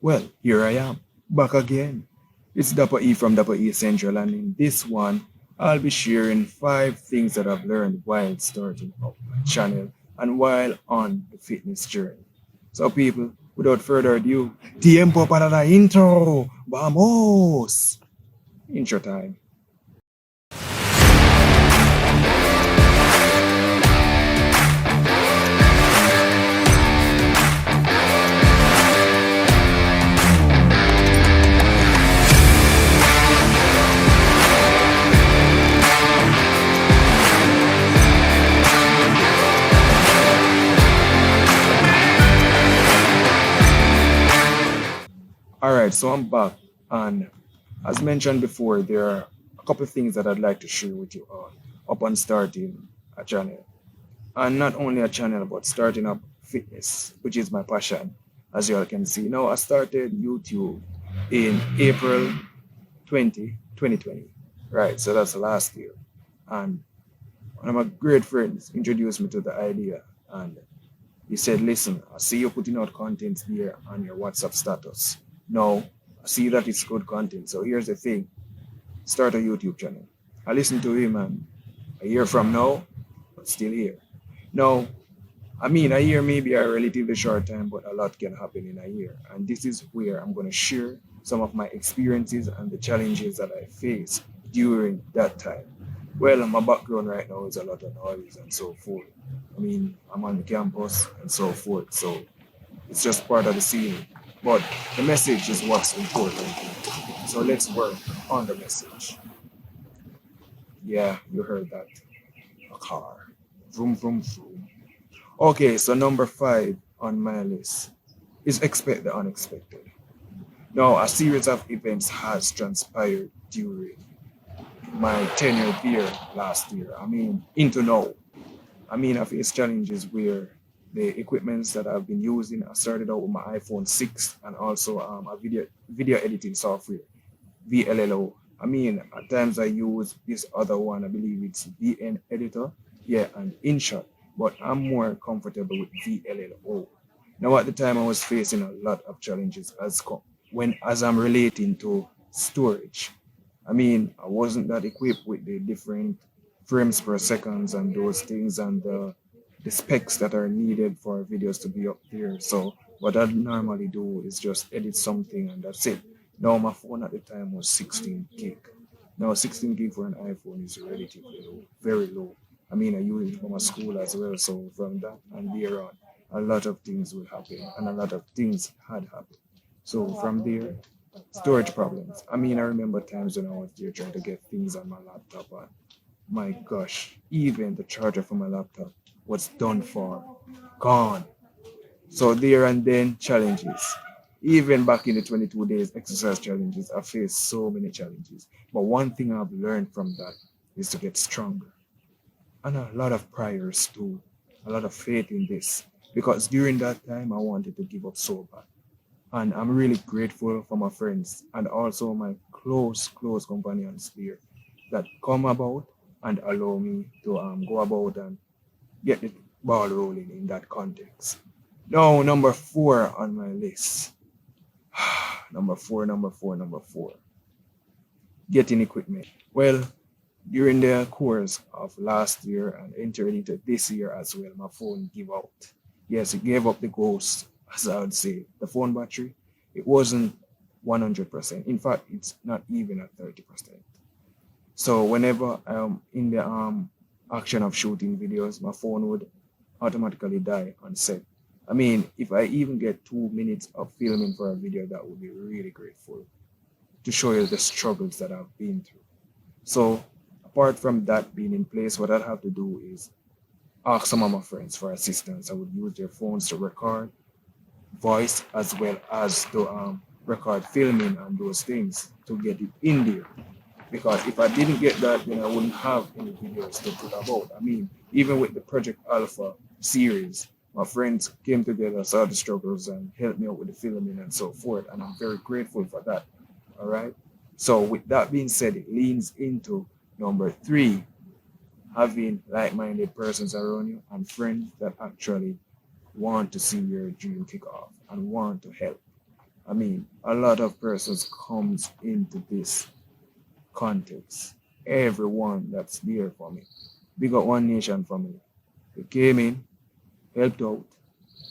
Well, here I am, back again. It's Dappa E from Dappa E Central, and in this one, I'll be sharing 5 things that I've learned while starting up my channel and while on the fitness journey. So, people, without further ado, tiempo para la intro. Vamos! Intro time. All right, so I'm back, and as mentioned before, there are a couple of things that I'd like to share with you all upon starting a channel. And not only a channel, but starting up fitness, which is my passion, as you all can see. Now, I started YouTube in April 2020. Right, so that's last year. And one of my great friends introduced me to the idea, and he said, listen, I see you putting out content here on your WhatsApp status. No, I see that it's good content. So here's the thing, start a YouTube channel. I listened to him, and a year from now, but still here. No, I mean, a year may be a relatively short time, but a lot can happen in a year. And this is where I'm going to share some of my experiences and the challenges that I faced during that time. Well, my background right now is a lot of noise and so forth. I mean, I'm on the campus and so forth. So it's just part of the scene. But the message is what's important. So let's work on the message. Yeah, you heard that. A car. Vroom, vroom, vroom. Okay, so number 5 on my list is expect the unexpected. Now, a series of events has transpired during my tenure there last year. I mean, into now. I mean, I faced challenges where the equipments that I've been using, I started out with my iPhone 6 and also a video editing software, VLLO. I mean, at times I use this other one, I believe it's VN Editor, yeah, and InShot, but I'm more comfortable with VLLO. Now, at the time, I was facing a lot of challenges as I'm relating to storage. I mean, I wasn't that equipped with the different frames per seconds and those things and the specs that are needed for videos to be up there. So what I normally do is just edit something and that's it. Now my phone at the time was 16 gig. Now 16 gig for an iPhone is relatively low, very low. I mean, I use it for my school as well. So from that and there on, a lot of things will happen and a lot of things had happened. So from there, storage problems. I mean, I remember times when I was there trying to get things on my laptop, and my gosh, even the charger for my laptop was done for, gone. So there and then challenges. Even back in the 22 days exercise challenges, I faced so many challenges. But one thing I've learned from that is to get stronger. And a lot of prayers too, a lot of faith in this. Because during that time, I wanted to give up so bad. And I'm really grateful for my friends and also my close companions there that come about and allow me to go about and get the ball rolling in that context. Now, number 4 on my list. Number 4. Getting equipment. Well, during the course of last year and entering into this year as well, my phone gave out. Yes, it gave up the ghost, as I would say. The phone battery, it wasn't 100%. In fact, it's not even at 30%. So whenever I'm in the action of shooting videos, my phone would automatically die on set. I mean, if I even get 2 minutes of filming for a video, that would be really grateful to show you the struggles that I've been through. So apart from that being in place, what I'd have to do is ask some of my friends for assistance. I would use their phones to record voice as well as to record filming and those things to get it in there. Because if I didn't get that, then I wouldn't have any videos to put about. I mean, even with the Project Alpha series, my friends came together, saw the struggles, and helped me out with the filming and so forth. And I'm very grateful for that. All right. So, with that being said, it leans into number 3, having like minded persons around you and friends that actually want to see your dream kick off and want to help. I mean, a lot of persons comes into this context. Everyone that's there for me. Big up One Nation family. They came in, helped out,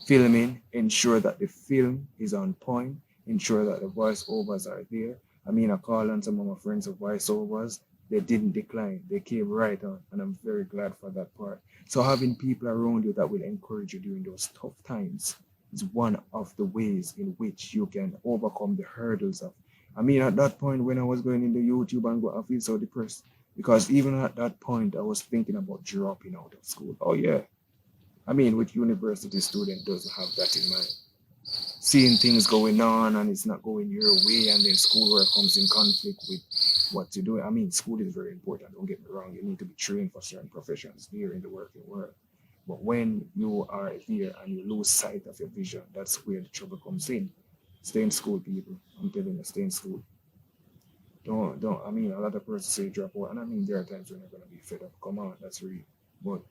filming, ensure that the film is on point, ensure that the voiceovers are there. I mean, I called on some of my friends of voiceovers. They didn't decline. They came right on, and I'm very glad for that part. So having people around you that will encourage you during those tough times is one of the ways in which you can overcome the hurdles of. I mean, at that point when I was going into YouTube and go, I feel so depressed because even at that point I was thinking about dropping out of school. Oh yeah, I mean, with university student doesn't have that in mind. Seeing things going on and it's not going your way, and then schoolwork comes in conflict with what you do. I mean, school is very important. Don't get me wrong. You need to be trained for certain professions here in the working world. But when you are here and you lose sight of your vision, that's where the trouble comes in. Stay in school, people. I'm telling you, stay in school. Don't. I mean, a lot of persons say drop out, and I mean, there are times when you're gonna be fed up. Come on, that's real. But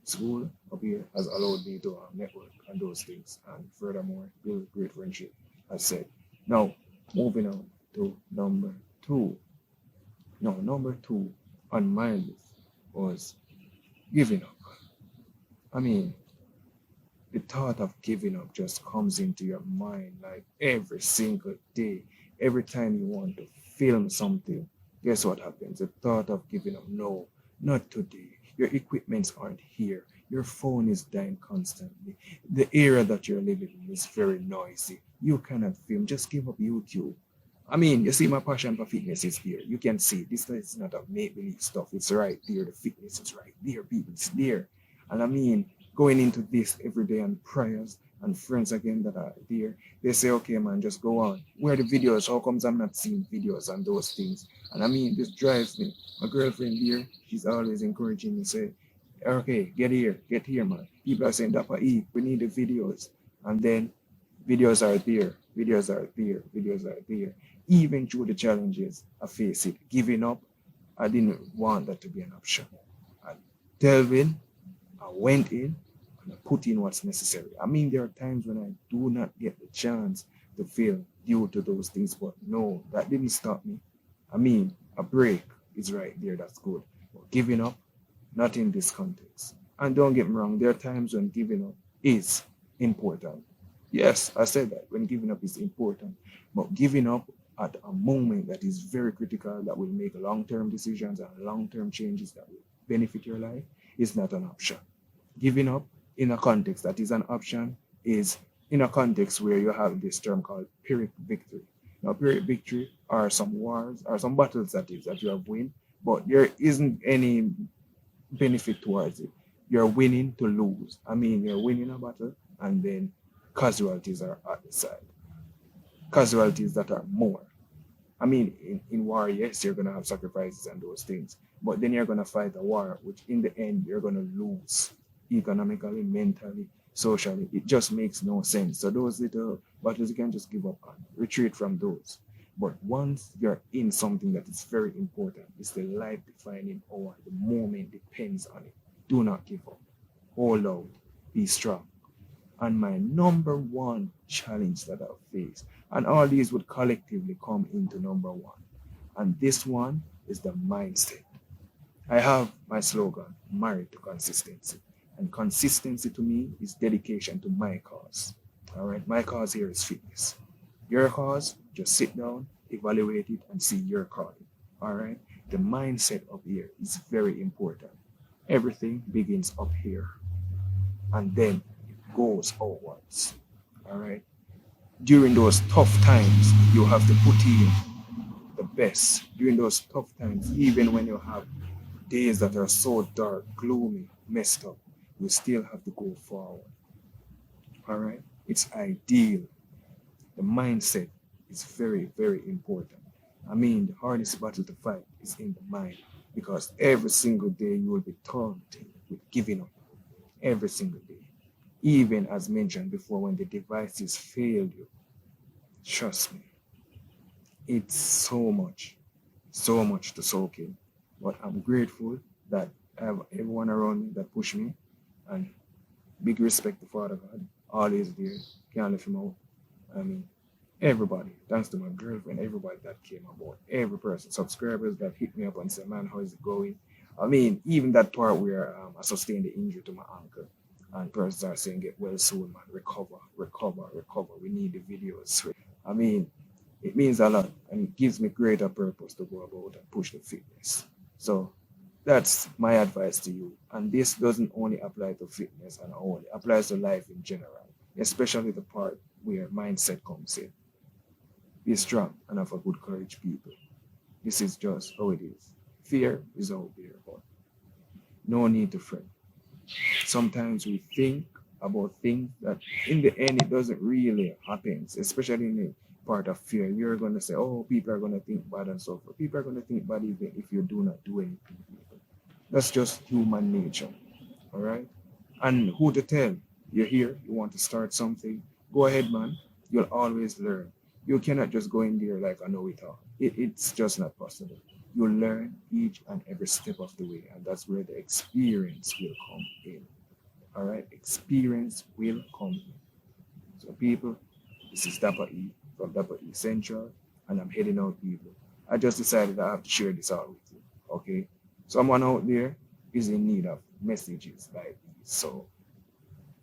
school up here has allowed me to network and those things, and furthermore, build great friendship. As said. Now, moving on to number two. No, number two on my list was giving up. I mean, the thought of giving up just comes into your mind like every single day. Every time you want to film something, guess what happens? The thought of giving up. No, not today. Your equipments aren't here. Your phone is dying constantly. The area that you're living in is very noisy. You cannot film. Just give up YouTube. I mean, you see, my passion for fitness is here. You can see this is not a make believe stuff. It's right there. The fitness is right there, people. It's there. And I mean, going into this every day and prayers and friends again that are there, they say, okay, man, just go on. Where are the videos? How comes I'm not seeing videos and those things? And I mean, this drives me. My girlfriend here, she's always encouraging me, say, okay, get here, man. People are saying, Dappa E, we need the videos. And then videos are there, videos are there, videos are there. Even through the challenges, I face it. Giving up, I didn't want that to be an option. I delved in, I went in, and I put in what's necessary. I mean, there are times when I do not get the chance to fail due to those things, but no, that didn't stop me. I mean, a break is right there, that's good. But giving up, not in this context. And don't get me wrong, there are times when giving up is important. Yes, I said that when giving up is important, but giving up at a moment that is very critical, that will make long term decisions and long term changes that will benefit your life, is not an option. Giving up in a context that is an option is in a context where you have this term called Pyrrhic victory. Now, Pyrrhic victory are some wars or some battles that is that you have won, but there isn't any benefit towards it. You're winning to lose. I mean, you're winning a battle and then casualties are at the side. Casualties that are more. I mean, in war, yes, you're going to have sacrifices and those things, but then you're going to fight a war, which in the end, you're going to lose economically, mentally, socially. It just makes no sense. So those little battles, you can just give up on, retreat from those. But once you're in something that is very important, it's the life defining hour. The moment depends on it. Do not give up. Hold out. Be strong. And my number one challenge that I've faced, and all these would collectively come into number one. And this one is the mindset. I have my slogan, married to consistency. And consistency to me is dedication to my cause. All right, my cause here is fitness. Your cause, just sit down, evaluate it, and see your calling. All right, the mindset up here is very important. Everything begins up here, and then it goes outwards. All right, during those tough times, you have to put in the best. During those tough times, even when you have days that are so dark, gloomy, messed up, you still have to go forward. All right, it's ideal. The mindset is very, very important. I mean, the hardest battle to fight is in the mind because every single day you will be taunted with giving up. Every single day. Even as mentioned before, when the devices fail you, trust me, it's so much to soak in. But I'm grateful that I have everyone around me that push me, and big respect to Father God, always there, can't let him out. I mean, Everybody, thanks to my girlfriend, everybody that came aboard, every person, subscribers that hit me up and said, man, how is it going? I mean, even that part where I sustained the injury to my ankle, and persons are saying, get well soon, man, recover, recover, recover. We need the videos. I mean, it means a lot and it gives me greater purpose to go about and push the fitness. So that's my advice to you. And this doesn't only apply to fitness and only, it applies to life in general, especially the part where mindset comes in. Be strong and have a good courage, people. This is just how it is. Fear is out there, but no need to fret. Sometimes we think about things that in the end it doesn't really happen, especially in the part of fear. You're going to say, oh, people are going to think bad and so forth. People are going to think bad even if you do not do anything. That's just human nature. All right. And who to tell? You're here, you want to start something. Go ahead, man. You'll always learn. You cannot just go in there like I know it all. It's just not possible. You learn each and every step of the way, and that's where the experience will come in. All right, experience will come in. So, people, this is Dappa E from Dappa E Central, and I'm heading out, people. I just decided I have to share this out with you. Okay, someone out there is in need of messages like these, so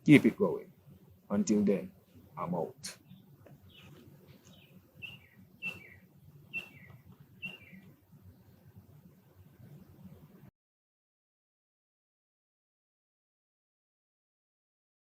keep it going. Until then, I'm out.